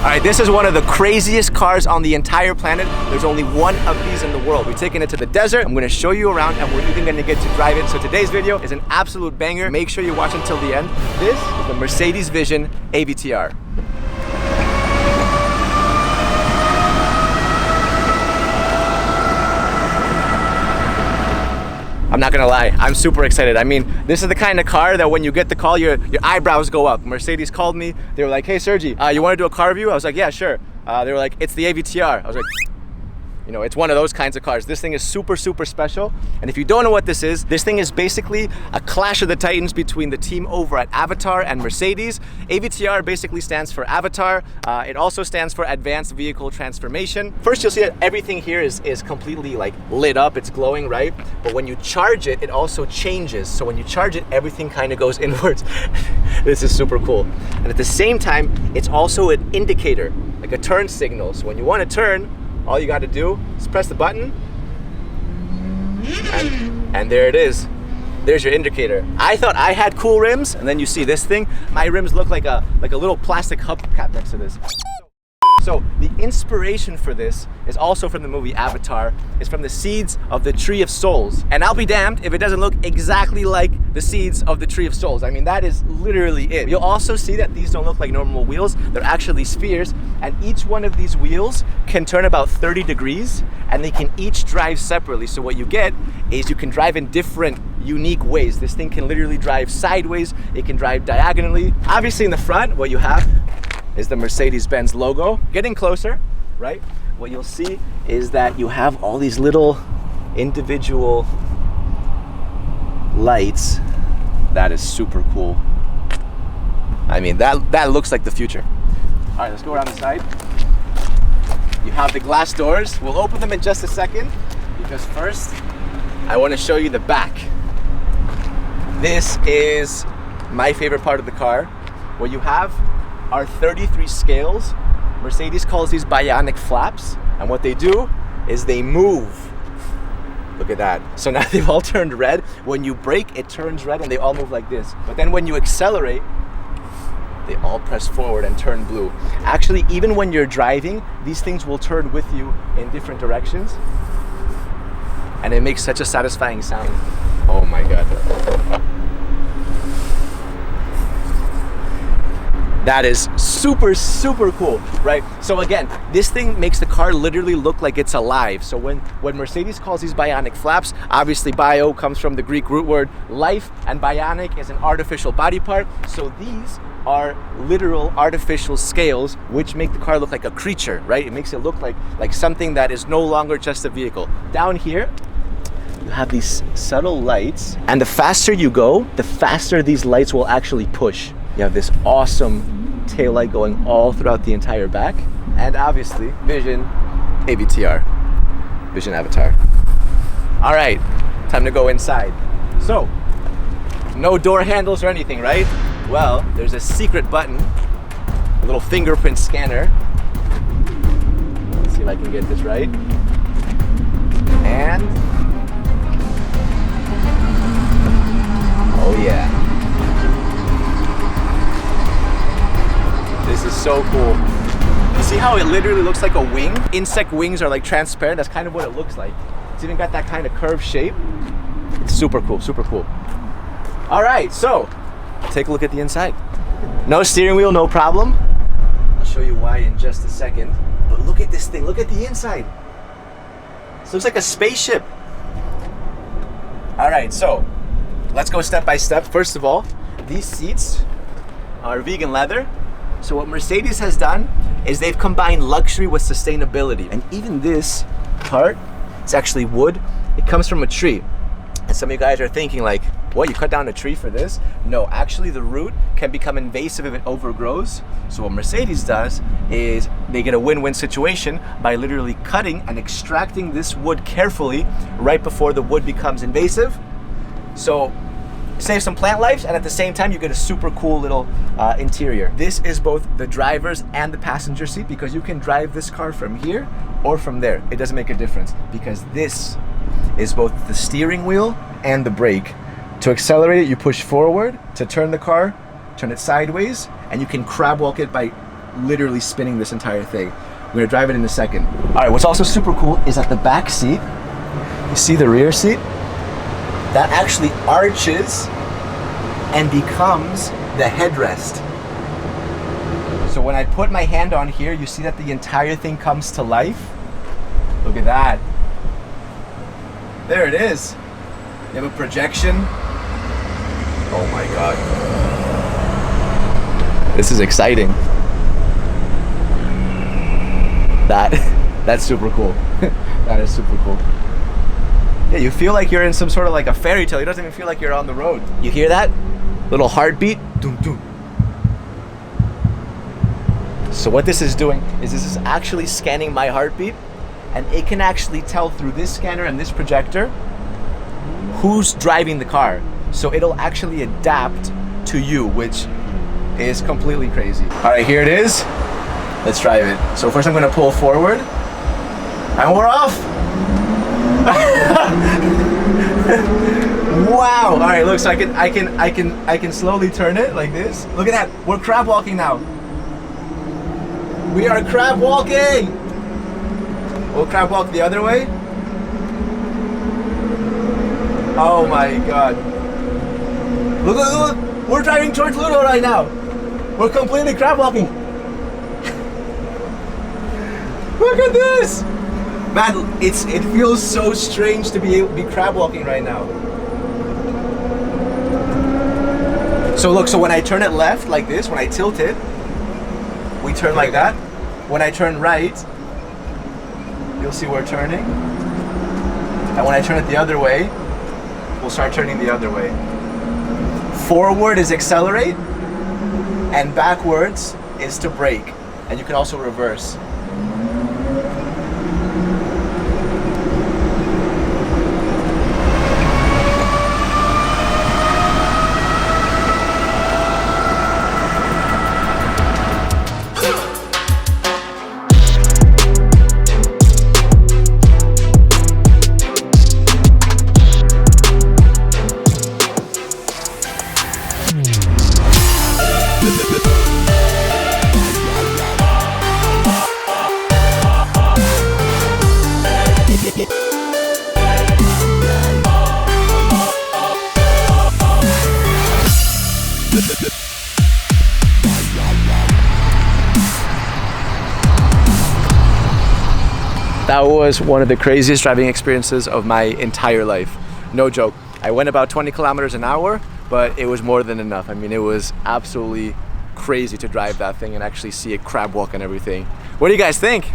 All right, this is one of the craziest cars on the entire planet. There's only one of these in the world. We're taking it to the desert. I'm gonna show you around and we're even gonna get to drive it. So today's video is an absolute banger. Make sure you watch until the end. This is the Mercedes Vision AVTR. I'm not gonna lie, I'm super excited. I mean, this is the kind of car that when you get the call, your eyebrows go up. Mercedes called me. They were like, hey Sergi, you wanna do a car review? I was like, yeah, sure. They were like, it's the AVTR. I was like, you know, it's one of those kinds of cars. This thing is super, super special. And if you don't know what this thing is basically a clash of the titans between the team over at Avatar and Mercedes. AVTR basically stands for Avatar. It also stands for Advanced Vehicle Transformation. First, you'll see that everything here is completely like lit up. It's glowing, right? But when you charge it, it also changes. So when you charge it, everything kind of goes inwards. This is super cool. And at the same time, it's also an indicator, like a turn signal. So when you want to turn, all you got to do is press the button, and there it is. There's your indicator. I thought I had cool rims, and then you see this thing. My rims look like a little plastic hubcap next to this. So the inspiration for this is also from the movie Avatar. It's from the seeds of the Tree of Souls. And I'll be damned if it doesn't look exactly like the seeds of the Tree of Souls. I mean, that is literally it. You'll also see that these don't look like normal wheels. They're actually spheres. And each one of these wheels can turn about 30 degrees and they can each drive separately. So what you get is you can drive in different unique ways. This thing can literally drive sideways. It can drive diagonally. Obviously in the front, what you have is the Mercedes-Benz logo. Getting closer, right? What you'll see is that you have all these little individual lights. That is super cool. I mean, that looks like the future. All right, let's go around the side. You have the glass doors. We'll open them in just a second because first, I want to show you the back. This is my favorite part of the car. What you have are 33 scales. Mercedes calls these bionic flaps, and what they do is they move. Look at that. So now they've all turned red. When you brake, it turns red and they all move like this. But then when you accelerate, they all press forward and turn blue. Actually, even when you're driving, these things will turn with you in different directions. And it makes such a satisfying sound. Oh my God. That is super, super cool, right? So again, this thing makes the car literally look like it's alive. So when Mercedes calls these bionic flaps, obviously bio comes from the Greek root word life, and bionic is an artificial body part. So these are literal artificial scales which make the car look like a creature, right? It makes it look like something that is no longer just a vehicle. Down here, you have these subtle lights, and the faster you go, the faster these lights will actually push. You have this awesome taillight going all throughout the entire back. And obviously, Vision AVTR, Vision Avatar. All right, time to go inside. So, no door handles or anything, right? Well, there's a secret button, a little fingerprint scanner. Let's see if I can get this right. And, oh yeah. This is so cool. You see how it literally looks like a wing? Insect wings are like transparent. That's kind of what it looks like. It's even got that kind of curved shape. It's super cool, super cool. All right, so take a look at the inside. No steering wheel, no problem. I'll show you why in just a second. But look at this thing, look at the inside. This looks like a spaceship. All right, so let's go step by step. First of all, these seats are vegan leather. So what Mercedes has done is they've combined luxury with sustainability. And even this part, it's actually wood. It comes from a tree. And some of you guys are thinking like, what, you cut down a tree for this? No, actually the root can become invasive if it overgrows. So what Mercedes does is they get a win-win situation by literally cutting and extracting this wood carefully right before the wood becomes invasive. So save some plant lives, and at the same time you get a super cool little interior. This is both the driver's and the passenger seat because you can drive this car from here or from there. It doesn't make a difference because this is both the steering wheel and the brake. To accelerate it, you push forward. To turn the car, turn it sideways, and you can crab walk it by literally spinning this entire thing. I'm gonna drive it in a second. All right, what's also super cool is that the back seat, you see the rear seat? That actually arches and becomes the headrest. So when I put my hand on here, you see that the entire thing comes to life. Look at that. There it is. You have a projection. Oh my God. This is exciting. That's super cool. That is super cool. Yeah, you feel like you're in some sort of like a fairy tale. It doesn't even feel like you're on the road. You hear that? Little heartbeat. Doom, doom. So what this is doing is this is actually scanning my heartbeat, and it can actually tell through this scanner and this projector who's driving the car. So it'll actually adapt to you, which is completely crazy. All right, here it is. Let's drive it. So first I'm gonna pull forward, and we're off. Wow. All right, look, so I can slowly turn it like this. Look at that. We're crab walking now. We are crab walking. We'll crab walk the other way. Oh my God. Look, look, look. We're driving towards Ludo right now. We're completely crab walking. Look at this. Man, it feels so strange to be crab walking right now. So look, so when I turn it left like this, when I tilt it, we turn like that. When I turn right, you'll see we're turning. And when I turn it the other way, we'll start turning the other way. Forward is accelerate, and backwards is to brake. And you can also reverse. That was one of the craziest driving experiences of my entire life. No joke. I went about 20 kilometers an hour, but it was more than enough. I mean, it was absolutely crazy to drive that thing and actually see it crab walk and everything. What do you guys think?